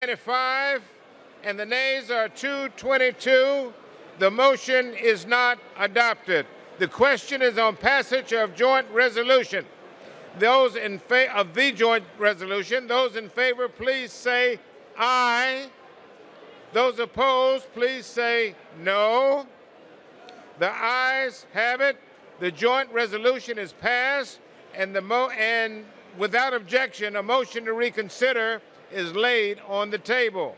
95, and the nays are 222. The motion is not adopted. The question is on passage of joint resolution. Those in favor of the joint resolution, those in favor, please say aye. Those opposed, please say no. The ayes have it. The joint resolution is passed, and without objection, a motion to reconsider is laid on the table.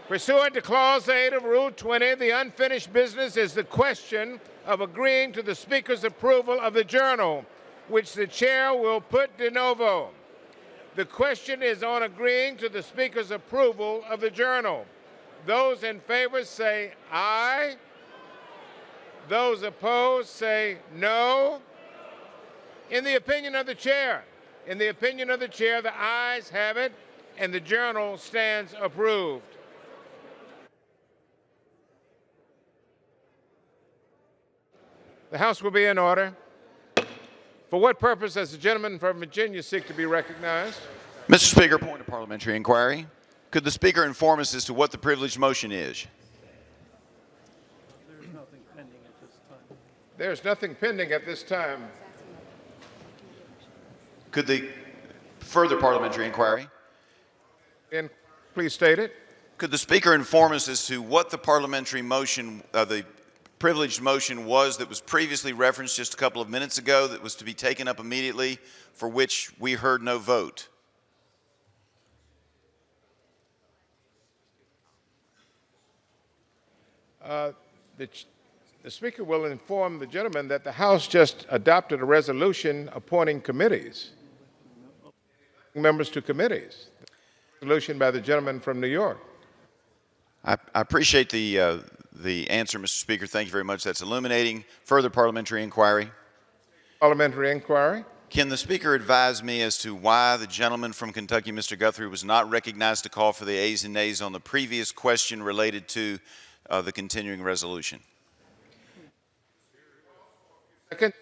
Pursuant to Clause 8 of Rule 20, the unfinished business is the question of agreeing to the Speaker's approval of the journal, which the Chair will put de novo. The question is on agreeing to the Speaker's approval of the journal. Those in favor say aye. Those opposed say no. In the opinion of the Chair, the ayes have it, and the journal stands approved. The House will be in order. For what purpose does the gentleman from Virginia seek to be recognized? Mr. Speaker, point of parliamentary inquiry. Could the Speaker inform us as to what the privileged motion is? There's nothing pending at this time. There's nothing pending at this time. Could the further parliamentary inquiry? And please state it. Could the Speaker inform us as to what the parliamentary motion, the privileged motion was that was previously referenced just a couple of minutes ago that was to be taken up immediately, for which we heard no vote? The Speaker will inform the gentleman that the House just adopted a resolution appointing committees, members to committees. Resolution by the gentleman from New York. I appreciate the answer, Mr. Speaker. Thank you very much. That's illuminating. Further parliamentary inquiry. Parliamentary inquiry. Can the Speaker advise me as to why the gentleman from Kentucky, Mr. Guthrie, was not recognized to call for the ayes and nays on the previous question related to the continuing resolution? I can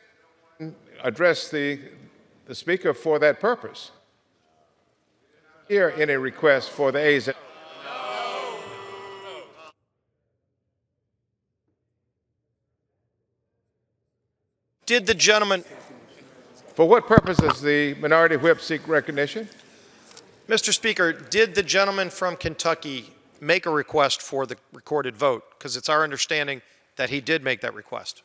address the Speaker for that purpose. Hear any request for the ayes. Did the gentleman, For what purpose does the minority whip seek recognition? Mr. Speaker, did the gentleman from Kentucky make a request for the recorded vote? Because it's our understanding that he did make that request.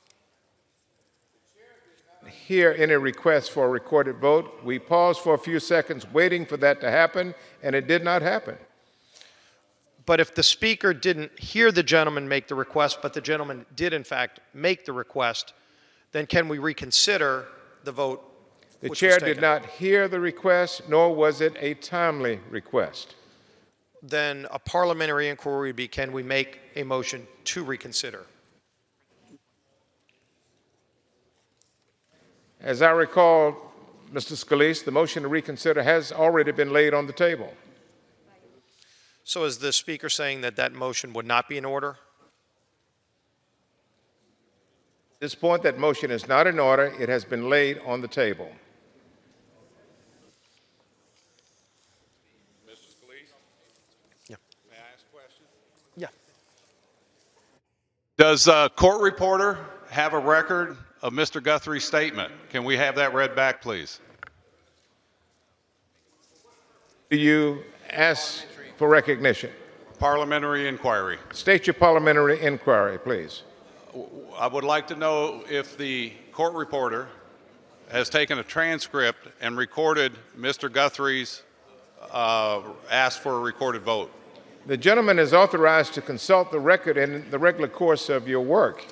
Hear any request for a recorded vote. We paused for a few seconds waiting for that to happen, and it did not happen. But if the Speaker didn't hear the gentleman make the request, but the gentleman did in fact make the request, then can we reconsider the vote? The Chair did not hear the request, nor was it a timely request. Then a parliamentary inquiry would be, can we make a motion to reconsider? As I recall, Mr. Scalise, the motion to reconsider has already been laid on the table. So is the Speaker saying that that motion would not be in order? At this point, that motion is not in order. It has been laid on the table. Mr. Scalise? Yeah. May I ask a question? Yeah. Does a court reporter have a record of Mr. Guthrie's statement? Can we have that read back, please? Do you ask for recognition? Parliamentary inquiry. State your parliamentary inquiry, please. I would like to know if the court reporter has taken a transcript and recorded Mr. Guthrie's ask for a recorded vote. The gentleman is authorized to consult the record in the regular course of your work.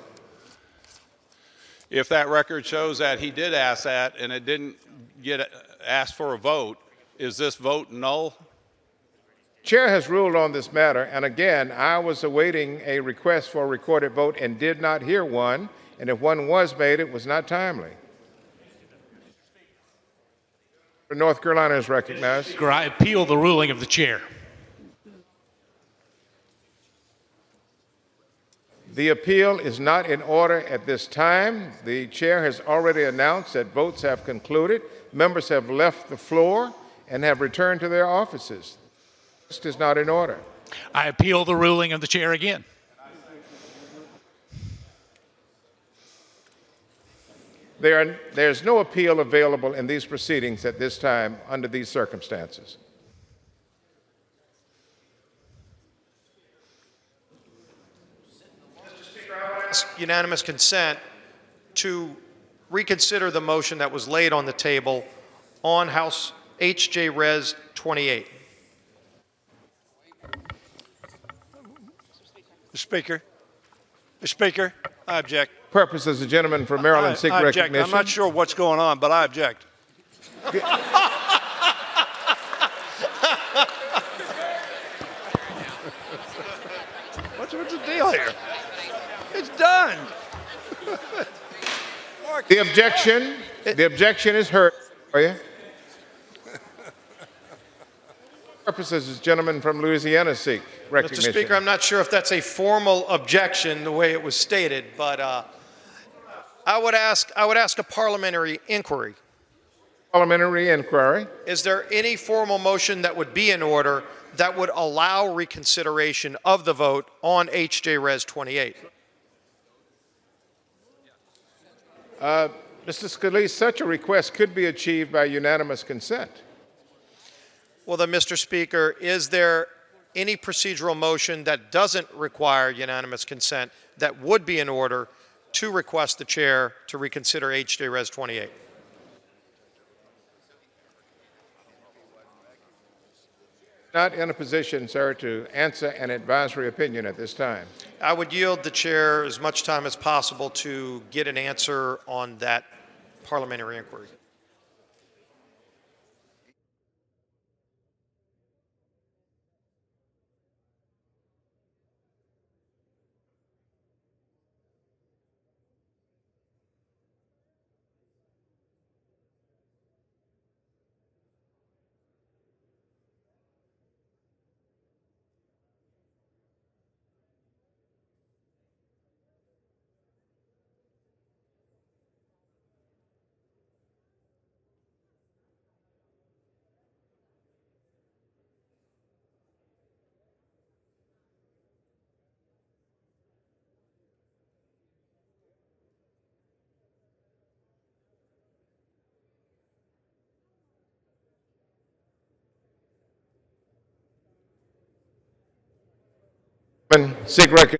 If that record shows that he did ask that and it didn't get asked for a vote, is this vote null? Chair has ruled on this matter, and again, I was awaiting a request for a recorded vote and did not hear one, and if one was made, it was not timely. North Carolina is recognized. Speaker, I appeal the ruling of the chair. The appeal is not in order at this time. The chair has already announced that votes have concluded. Members have left the floor and have returned to their offices. This is not in order. I appeal the ruling of the chair again. There's no appeal available in these proceedings at this time under these circumstances. Unanimous consent to reconsider the motion that was laid on the table on House H.J. Res. 28. Mr. Speaker, I object. Purposes, the gentleman from Maryland seek I object. recognition. I'm not sure what's going on, but I object. What's the deal here? It's done. The objection is heard. For you. Purposes, the gentleman from Louisiana seek recognition. Mr. Speaker, I'm not sure if that's a formal objection the way it was stated, but I would ask a parliamentary inquiry. Parliamentary inquiry. Is there any formal motion that would be in order that would allow reconsideration of the vote on H.J. Res. 28? Mr. Scalise, such a request could be achieved by unanimous consent. Well, then, Mr. Speaker, is there any procedural motion that doesn't require unanimous consent that would be in order to request the chair to reconsider H.J. Res. 28? Not in a position, sir, to answer an advisory opinion at this time. I would yield the chair as much time as possible to get an answer on that parliamentary inquiry. Seek recognition.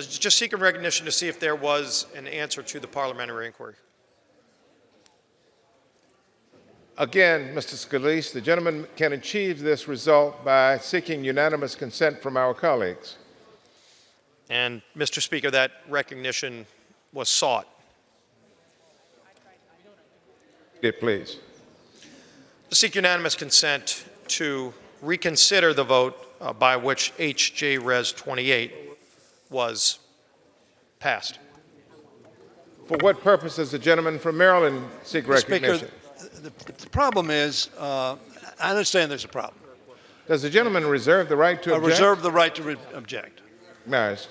Just seeking recognition to see if there was an answer to the parliamentary inquiry. Again, Mr. Scalise, the gentleman can achieve this result by seeking unanimous consent from our colleagues. And, Mr. Speaker, that recognition was sought. Please. To seek unanimous consent to reconsider the vote by which H.J. Res. 28 was passed. For what purpose does the gentleman from Maryland seek recognition? Speaker, the problem is, I understand there's a problem. Does the gentleman reserve the right to object? I reserve the right to object. Recognized.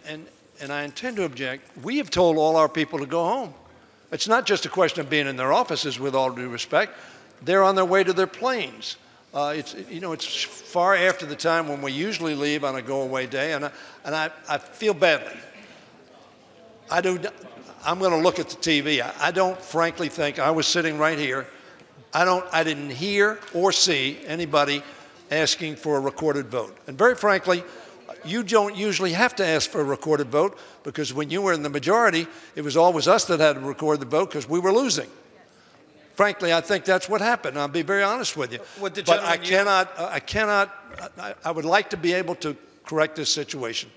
And I intend to object. We have told all our people to go home. It's not just a question of being in their offices, with all due respect. They're on their way to their planes. It's far after the time when we usually leave on a go-away day, and I feel badly. I'm going to look at the TV. I don't frankly think, I was sitting right here, I didn't hear or see anybody asking for a recorded vote. And very frankly, you don't usually have to ask for a recorded vote, because when you were in the majority, it was always us that had to record the vote because we were losing. Frankly, I think that's what happened. I'll be very honest with you. But I would like to be able to correct this situation.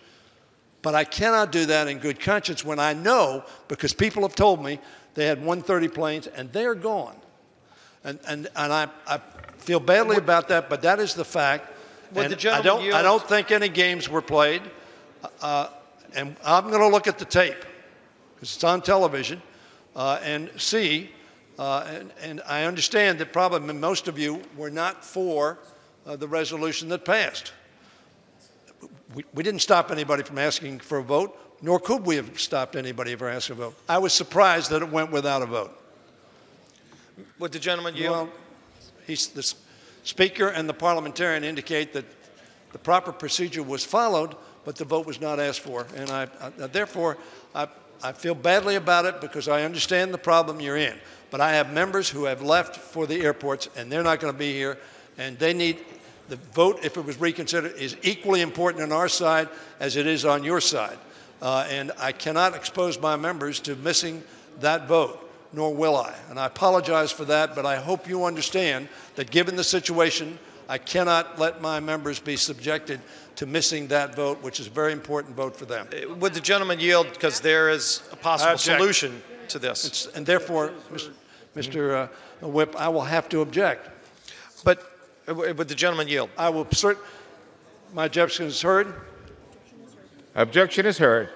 But I cannot do that in good conscience when I know, because people have told me they had 130 planes and they're gone. And I feel badly about that, but that is the fact. Would And the gentleman I yield? don't think any games were played. And I'm going to look at the tape, because it's on television, and see. And I understand that probably most of you were not for the resolution that passed. We didn't stop anybody from asking for a vote, nor could we have stopped anybody from asking a vote. I was surprised that it went without a vote. Would the gentleman yield? Well, the Speaker and the parliamentarian indicate that the proper procedure was followed, but the vote was not asked for. And therefore, I feel badly about it because I understand the problem you're in. But I have members who have left for the airports, and they're not going to be here, and they need the vote, if it was reconsidered, is equally important on our side as it is on your side. And I cannot expose my members to missing that vote, nor will I. And I apologize for that, but I hope you understand that given the situation, I cannot let my members be subjected to missing that vote, which is a very important vote for them. Would the gentleman yield, because there is a possible object. solution to this? And therefore, Mr. Whip, I will have to object. But would the gentleman yield? I will my objection is heard. Objection is heard.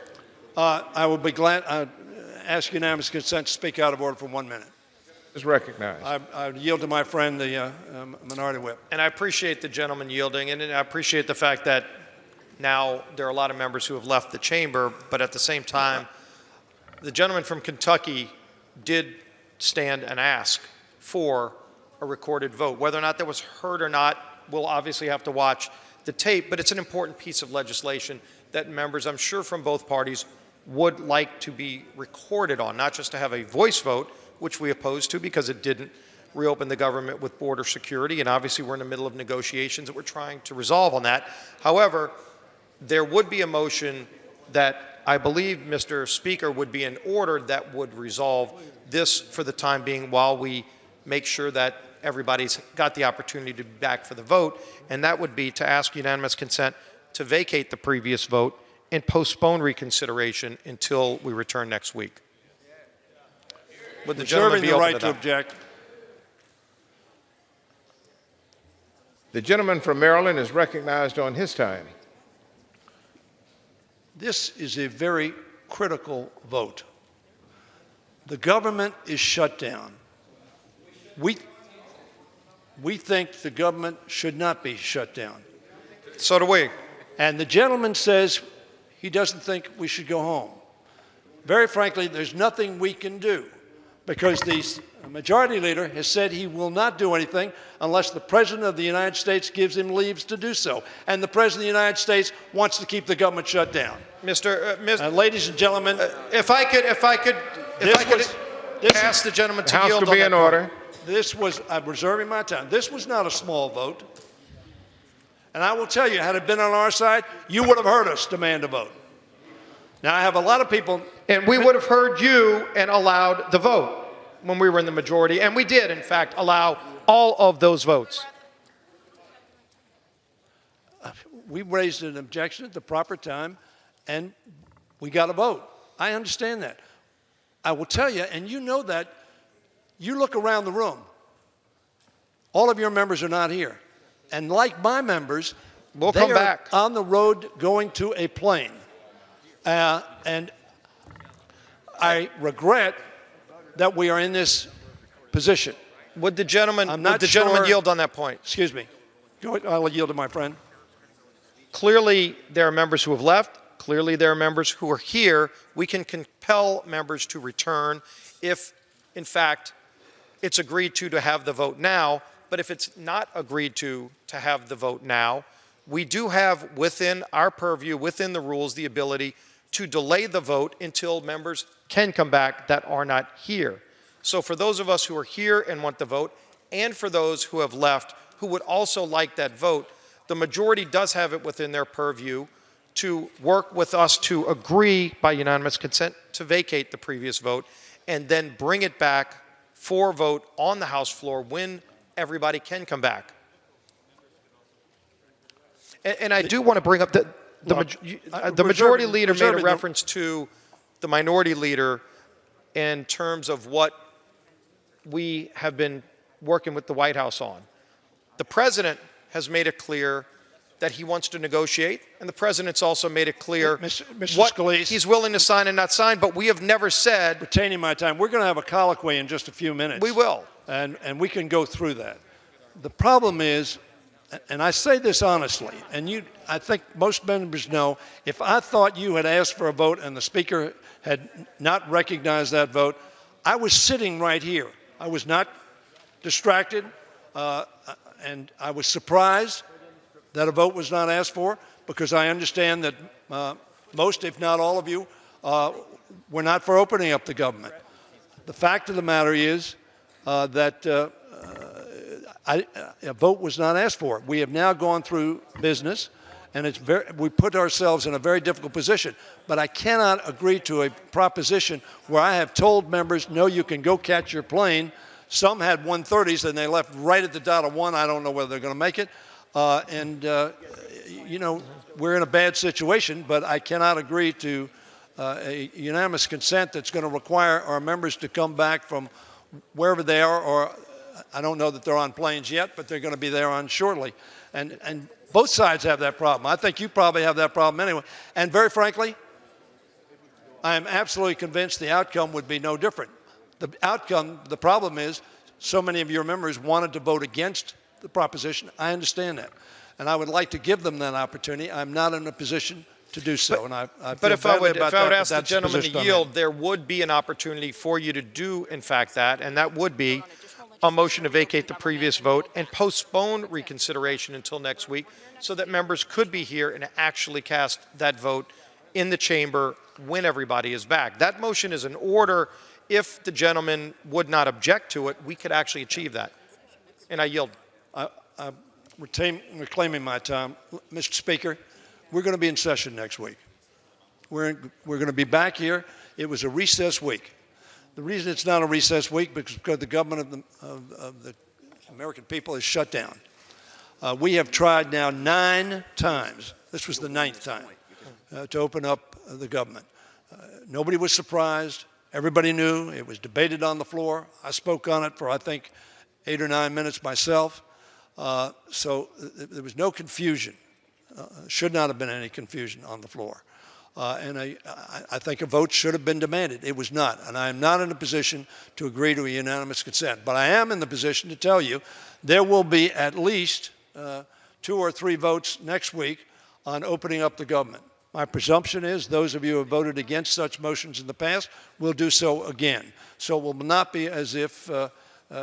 I will be glad. I ask unanimous consent to speak out of order for 1 minute. Is recognized. I yield to my friend, the Minority Whip. And I appreciate the gentleman yielding, and I appreciate the fact that now there are a lot of members who have left the chamber, but at the same time, the gentleman from Kentucky did stand and ask for a recorded vote. Whether or not that was heard or not, we'll obviously have to watch the tape, but it's an important piece of legislation that members, I'm sure from both parties, would like to be recorded on, not just to have a voice vote, which we oppose to because it didn't reopen the government with border security, and obviously we're in the middle of negotiations that we're trying to resolve on that. However, there would be a motion that I believe, Mr. Speaker, would be in order that would resolve this for the time being while we make sure that everybody's got the opportunity to be back for the vote, and that would be to ask unanimous consent to vacate the previous vote and postpone reconsideration until we return next week. Would the gentleman be the open right to to that? object. The gentleman from Maryland is recognized on his time. This is a very critical vote. The government is shut down. We think the government should not be shut down. So do we. And the gentleman says he doesn't think we should go home. Very frankly, there's nothing we can do because the majority leader has said he will not do anything unless the President of the United States gives him leaves to do so. And the President of the United States wants to keep the government shut down. Ladies and gentlemen, if I could ask the gentleman to House yield will on be that in point. order. I'm reserving my time. This was not a small vote. And I will tell you, had it been on our side, you would have heard us demand a vote. Now, I have a lot of people. And we would have heard you and allowed the vote when we were in the majority. And we did, in fact, allow all of those votes. We raised an objection at the proper time, and we got a vote. I understand that. I will tell you, and you know that, you look around the room. All of your members are not here. And like my members, We'll they come are back. on the road going to a plane. And I regret that we are in this position. Would the gentleman, I'm not would the gentleman sure- yield on that point? Excuse me. Go ahead. I'll yield to my friend. Clearly, there are members who have left. Clearly, there are members who are here. We can compel members to return if, in fact, it's agreed to have the vote now. But if it's not agreed to have the vote now, we do have within our purview, within the rules, the ability to delay the vote until members can come back that are not here. So for those of us who are here and want the vote, and for those who have left who would also like that vote, the majority does have it within their purview to work with us to agree by unanimous consent to vacate the previous vote and then bring it back for vote on the House floor when everybody can come back. And I do want to bring up the majority leader made a reference to the minority leader in terms of what we have been working with the White House on. The president has made it clear that he wants to negotiate, and the president's also made it clear Mr. what Scalise, he's willing to sign and not sign, but we have never said retaining my time, we're going to have a colloquy in just a few minutes. we will. And we can go through that. The problem is, and I say this honestly, and I think most members know, if I thought you had asked for a vote and the Speaker had not recognized that vote, I was sitting right here. I was not distracted, and I was surprised that a vote was not asked for, because I understand that most, if not all of you, were not for opening up the government. The fact of the matter is that a vote was not asked for. We have now gone through business, and we put ourselves in a very difficult position. But I cannot agree to a proposition where I have told members, no, you can go catch your plane. Some had 130s, and they left right at the dot of 1. I don't know whether they're going to make it. You know, we're in a bad situation, but I cannot agree to a unanimous consent that's going to require our members to come back from wherever they are, or I don't know that they're on planes yet, but they're going to be there on shortly. And both sides have that problem. I think you probably have that problem anyway. And very frankly, I am absolutely convinced the outcome would be no different. The problem is, so many of your members wanted to vote against the proposition. I understand that. And I would like to give them that opportunity. I'm not in a position to do so. But if I would ask the gentleman to yield, there would be an opportunity for you to do, in fact, that, and that would be a motion to vacate the previous vote and postpone reconsideration until next week so that members could be here and actually cast that vote in the chamber when everybody is back. That motion is in order. If the gentleman would not object to it, we could actually achieve that. And I yield. I'm reclaiming my time. Mr. Speaker, we're going to be in session next week. We're going to be back here. It was a recess week. The reason it's not a recess week is because the government of the American people is shut down. We have tried now 9 times. This was the 9th time to open up the government. Nobody was surprised. Everybody knew. It was debated on the floor. I spoke on it for, I think, 8 or 9 minutes myself. So there was no confusion. Should not have been any confusion on the floor. And I think a vote should have been demanded. It was not. And I am not in a position to agree to a unanimous consent. But I am in the position to tell you there will be at least 2 or 3 votes next week on opening up the government. My presumption is those of you who have voted against such motions in the past will do so again. So it will not be as if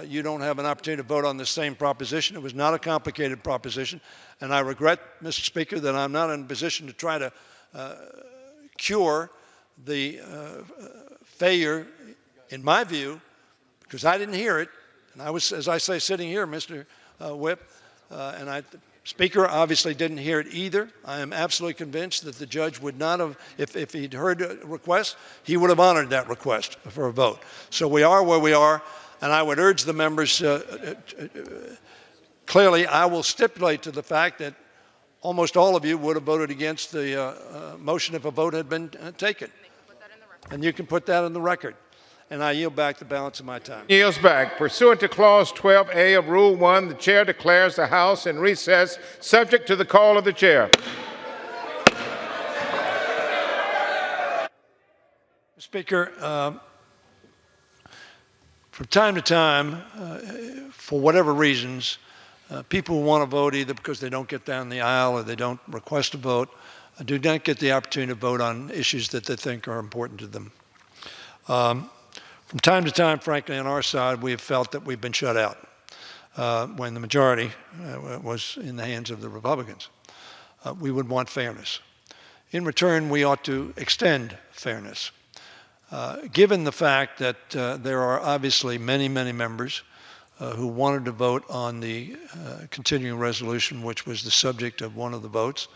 you don't have an opportunity to vote on the same proposition. It was not a complicated proposition. And I regret, Mr. Speaker, that I'm not in a position to try to cure the failure, in my view, because I didn't hear it. And I was, as I say, sitting here, Mr. Whip, and Speaker obviously didn't hear it either. I am absolutely convinced that the judge would not have, if he'd heard a request, he would have honored that request for a vote. So we are where we are, and I would urge the members, clearly I will stipulate to the fact that almost all of you would have voted against the motion if a vote had been taken. And you can put that in the record. And I yield back the balance of my time. Yields back. Pursuant to Clause 12A of Rule 1, the Chair declares the House in recess, subject to the call of the Chair. Speaker, from time to time, for whatever reasons, people who want to vote either because they don't get down the aisle or they don't request a vote, do not get the opportunity to vote on issues that they think are important to them. From time to time, frankly, on our side, we have felt that we've been shut out when the majority was in the hands of the Republicans. We would want fairness. In return, we ought to extend fairness. Given the fact that there are obviously many, many members who wanted to vote on the continuing resolution, which was the subject of one of the votes,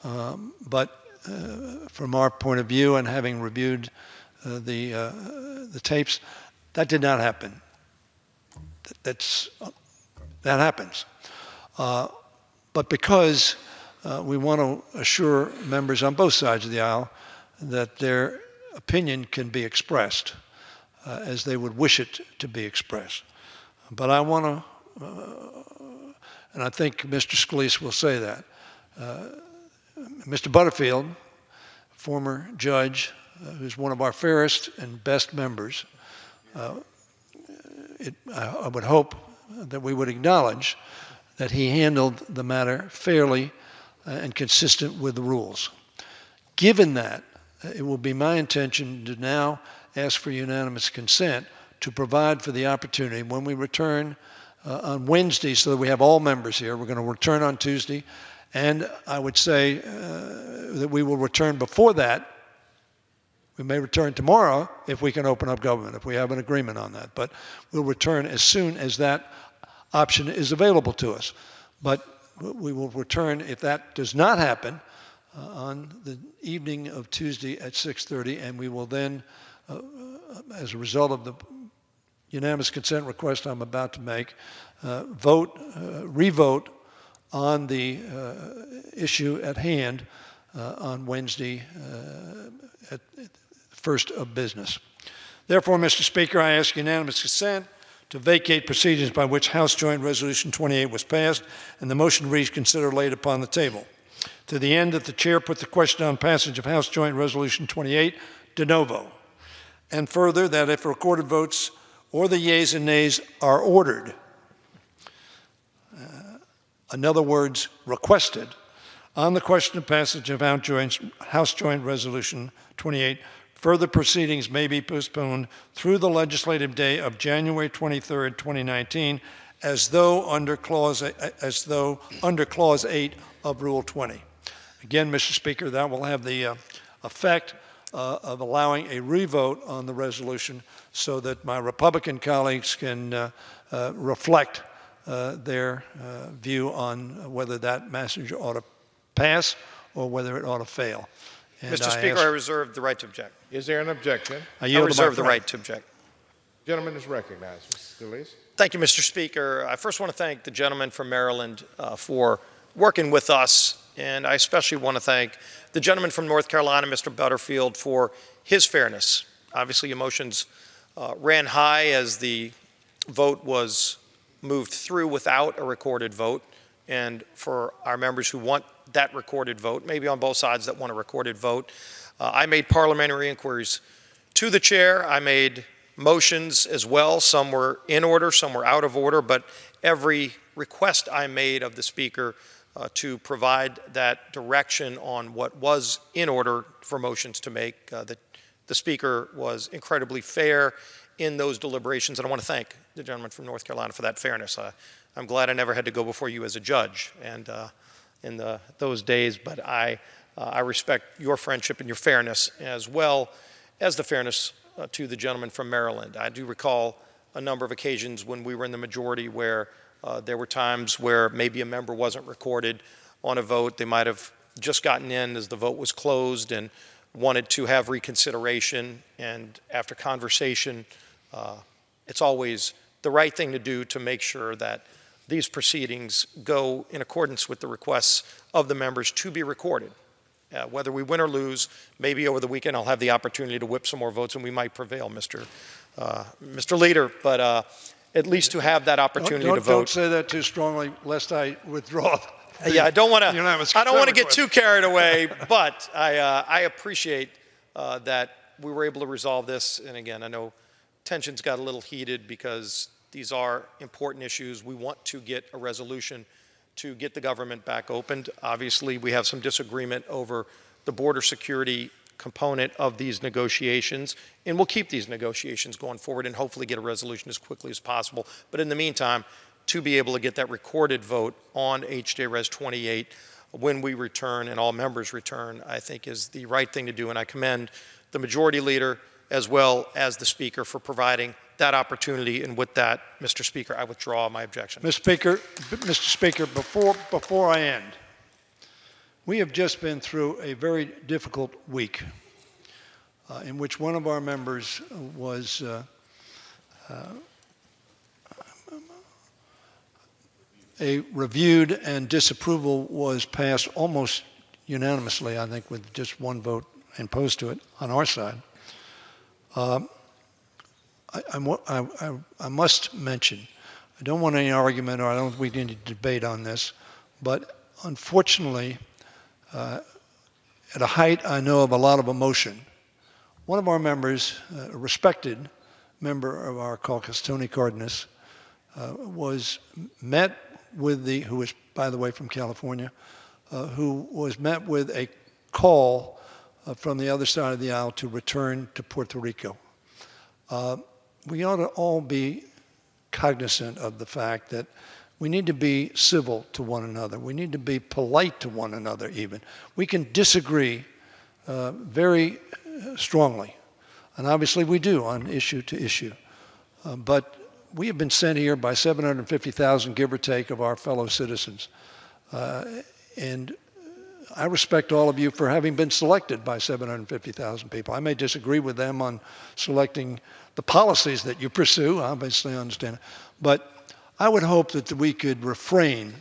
but from our point of view and having reviewed the tapes, that did not happen. That happens. But because we want to assure members on both sides of the aisle that their opinion can be expressed as they would wish it to be expressed. But I want to, and I think Mr. Scalise will say that, Mr. Butterfield, former judge, who's one of our fairest and best members, I would hope that we would acknowledge that he handled the matter fairly and consistent with the rules. Given that, it will be my intention to now ask for unanimous consent to provide for the opportunity when we return on Wednesday, so that we have all members here. We're going to return on Tuesday, and I would say that we will return before that. We may return tomorrow if we can open up government, if we have an agreement on that. But we'll return as soon as that option is available to us. But we will return, if that does not happen, on the evening of Tuesday at 6:30, and we will then, as a result of the unanimous consent request I'm about to make, revote on the issue at hand on Wednesday at first of business. Therefore, Mr. Speaker, I ask unanimous consent to vacate proceedings by which House Joint Resolution 28 was passed, and the motion reads considered laid upon the table, to the end that the chair put the question on passage of House Joint Resolution 28 de novo, and further that if recorded votes or the yeas and nays are ordered, in other words, requested, on the question of passage of House Joint Resolution 28, further proceedings may be postponed through the legislative day of January 23rd, 2019, as though under Clause 8 of Rule 20. Again, Mr. Speaker, that will have the effect of allowing a revote on the resolution so that my Republican colleagues can reflect their view on whether that message ought to pass or whether it ought to fail. And Mr. Speaker, I reserve the right to object. Is there an objection? I reserve the right to object. Gentleman is recognized. Mr. Scalise. Thank you, Mr. Speaker. I first want to thank the gentleman from Maryland for working with us, and I especially want to thank the gentleman from North Carolina, Mr. Butterfield, for his fairness. Obviously, emotions ran high as the vote was moved through without a recorded vote, and for our members who want that recorded vote, maybe on both sides that want a recorded vote, I made parliamentary inquiries to the chair. I made motions as well. Some were in order, some were out of order, but every request I made of the Speaker to provide that direction on what was in order for motions to make, the Speaker was incredibly fair in those deliberations, and I want to thank the gentleman from North Carolina for that fairness. I'm glad I never had to go before you as a judge and in those days, but I respect your friendship and your fairness as well as the fairness to the gentleman from Maryland. I do recall a number of occasions when we were in the majority where there were times where maybe a member wasn't recorded on a vote. They might have just gotten in as the vote was closed and wanted to have reconsideration, and after conversation, it's always the right thing to do to make sure that these proceedings go in accordance with the requests of the members to be recorded. Whether we win or lose, maybe over the weekend I'll have the opportunity to whip some more votes and we might prevail, Mr. Leader, but at least to have that opportunity to vote. Don't say that too strongly, lest I withdraw. Yeah, I don't want to get too carried away, but I appreciate that we were able to resolve this. And again, I know tensions got a little heated because these are important issues. We want to get a resolution to get the government back opened. Obviously, we have some disagreement over the border security component of these negotiations, and we'll keep these negotiations going forward and hopefully get a resolution as quickly as possible. But in the meantime, to be able to get that recorded vote on HJ Res 28 when we return and all members return, I think is the right thing to do. And I commend the Majority Leader as well as the Speaker for providing that opportunity. And with that, Mr. Speaker, I withdraw my objection. Mr. Speaker, before I end, we have just been through a very difficult week in which one of our members was a reviewed, and disapproval was passed almost unanimously, I think, with just one vote opposed to it on our side. I must mention I don't want any argument, or I don't think we need to debate on this, but unfortunately, at a height I know of a lot of emotion, one of our members, a respected member of our caucus, Tony Cardenas, was met with who is, by the way, from California, who was met with a call from the other side of the aisle to return to Puerto Rico. We ought to all be cognizant of the fact that we need to be civil to one another. We need to be polite to one another even. We can disagree very strongly, and obviously we do on issue to issue. But we have been sent here by 750,000, give or take, of our fellow citizens. And I respect all of you for having been selected by 750,000 people. I may disagree with them on selecting the policies that you pursue, obviously I understand. But I would hope that we could refrain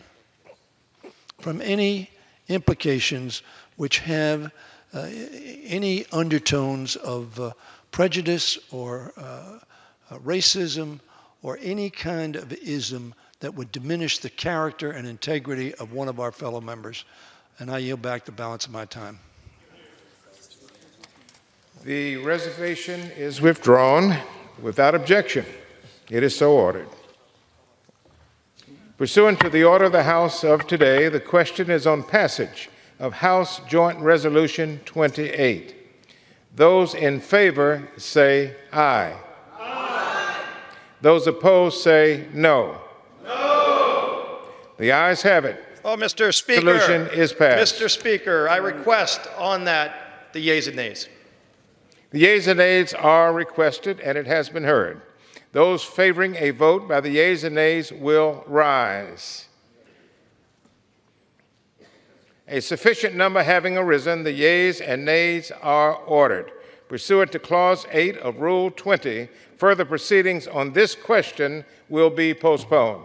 from any implications which have any undertones of prejudice or racism or any kind of ism that would diminish the character and integrity of one of our fellow members. And I yield back the balance of my time. The reservation is withdrawn without objection. It is so ordered. Pursuant to the order of the House of today, the question is on passage of House Joint Resolution 28. Those in favor say aye. Aye. Those opposed say no. No. The ayes have it. Oh, Mr. Speaker. Resolution is passed. Mr. Speaker, I request on that the yeas and nays. The yeas and nays are requested, and it has been heard. Those favoring a vote by the yeas and nays will rise. A sufficient number having arisen, the yeas and nays are ordered. Pursuant to Clause 8 of Rule 20, further proceedings on this question will be postponed.